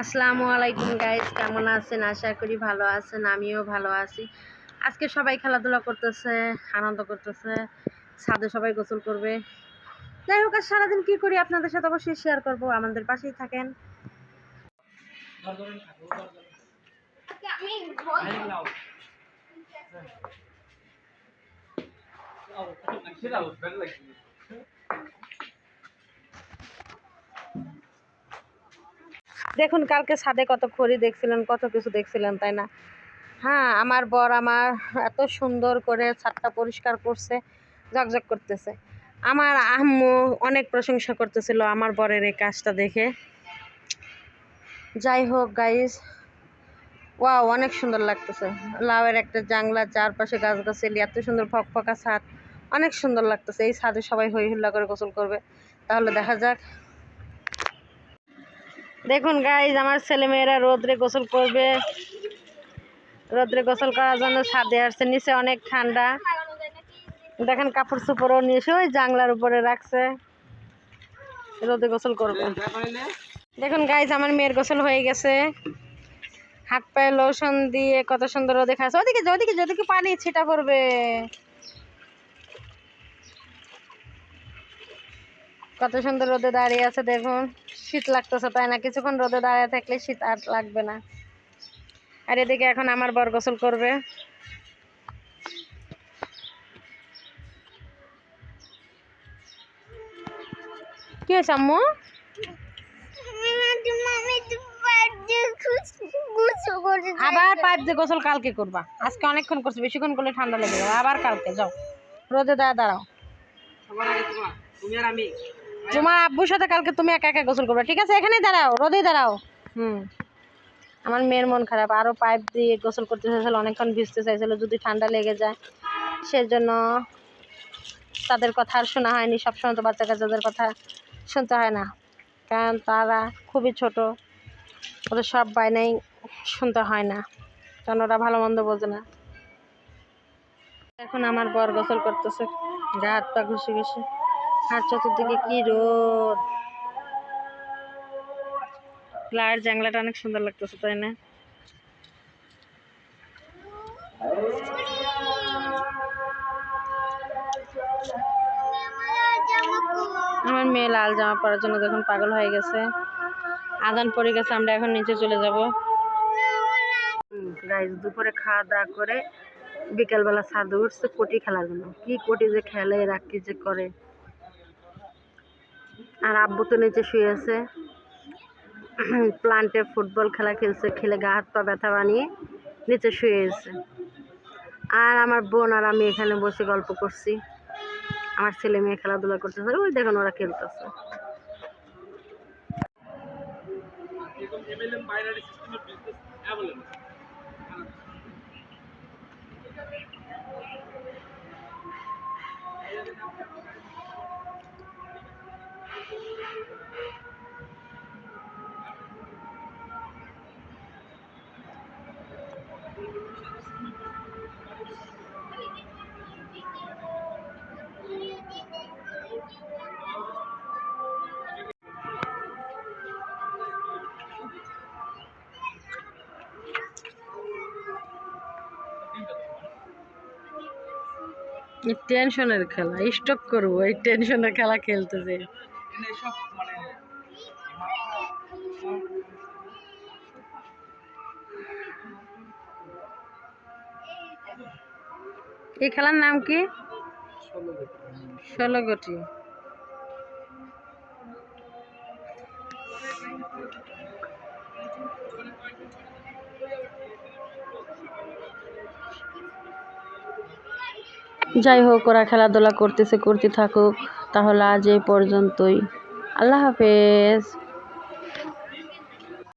আসসালামু আলাইকুম গাইস, কেমন আছেন? আশা করি ভালো আছেন, আমিও ভালো আছি। আজকে সবাই খেলাধুলা করতেছে, আনন্দ করতেছে, ছাদে সবাই গোসল করবে। যাই হোক, আর সারাদিন কি করি আপনাদের সাথে অবশ্যই শেয়ার করব, আমাদের পাশেই থাকেন। দেখুন কালকে ছাদে কত খড়ি দেখছিলেন, কত কিছু দেখছিলেন, তাই না? হ্যাঁ, আমার বর আমার এত সুন্দর করে ছাদটা পরিষ্কার করছে, ঝকঝক করতেছে। আমার আম্মু অনেক প্রশংসা করতেছিল আমার বরের এই কাজটা দেখে। যাই হোক গাইস, ওয়াও, অনেক সুন্দর লাগতেছে। লাউয়ের একটা জাংলা, চারপাশে গাছগাছালি, এত সুন্দর ফকফকা ছাদ, অনেক সুন্দর লাগতেছে। এই ছাদে সবাই হই হুল্লা করে গোসল করবে, তাহলে দেখা যাক। দেখুন গাইস, আমার ছেলেমেয়েরা রোদ্রে গোসল করবে। রোদ্রে গোসল করার জন্য ছাদে আসছে, নিচে অনেক ঠান্ডা। দেখেন কাপড় চোপড়ও নিয়ে এসে ওই জাংলার উপরে রাখছে, রোদে গোসল করবে। দেখুন গাইস, আমার মেয়ের গোসল হয়ে গেছে, হাত পায়ে লোশন দিয়ে কত সুন্দর রোদে খাচ্ছে। ওদিকে ওদিকে যেদিকে পানি ছিটা পড়বে। কত সুন্দর রোদে দাঁড়িয়ে আছে, দেখুন। শীত লাগতেছে তাই না? কিছুক্ষণ রোদে দাঁড়িয়ে থাকলে শীত আর লাগবে না। আর এদিকে এখন আমার বর গোসল করবে। কি হয়েছে আম্মু? আবার পাইপ দিয়ে গোসল কালকে করবা? আজকে অনেকক্ষণ করছে, বেশিক্ষণ করলে ঠান্ডা লেগে যাবে। আবার কালকে যাও, রোদে দাঁড়াও। তোমার আব্বুর সাথে কালকে তুমি একা একা গোসল করবে, ঠিক আছে? এখানেই দাঁড়াও, রোদেই দাঁড়াও। আমার মেয়ের মন খারাপ, আরও পাইপ দিয়ে গোসল করতে চাইছিল, অনেকক্ষণ ভিজতে চাইছিল, যদি ঠান্ডা লেগে যায় সেজন্য। তাদের কথা আর শোনা হয়নি। সবসময় তো বাচ্চা কাচ্চাদের কথা শুনতে হয় না, কারণ তারা খুবই ছোট, ওদের সব বায়নাই শুনতে হয় না, কারণ ওরা ভালো মন্দ বোঝে না। এখন আমার বর গোসল করতেছে, গা হাত পা ঘুষে ঘুষে। আর চতুর্দিকে কি রোদ, লাইট জানলাটা অনেক সুন্দর লাগতেছে, তাই না? আমার মেয়ে লাল জামা পরার জন্য দেখুন পাগল হয়ে গেছে। আজান পড়ে গেছে, আমরা এখন নিচে চলে যাব। গাইস, দুপুরে খাওয়া দাওয়া করে বিকেলবেলা ছাদে উঠছে কোটি খেলার জন্য। কি কোটি যে খেলে, এরা কি যে করে। আর আব্বু তো নিচে শুয়ে আছে, প্লান্টে ফুটবল খেলা খেলছে, খেলে গা হাত পা ব্যথা বানিয়ে নিচে শুয়ে আছে। আর আমার বোন আর আমি এখানে বসে গল্প করছি। আমার ছেলে মেয়ে খেলাধুলা করতেছে, ওই দেখুন ওরা খেলতেছে। টেনশনের খেলা, স্টক করবো, এই টেনশনের খেলা খেলতেছে। এই খেলার নাম কি? 16 গোটি। যাই হোক, ওরা খেলাধুলা করতেছে, করতে থাকুক। তাহলে আজ এই পর্যন্তই। আল্লাহ হাফেজ।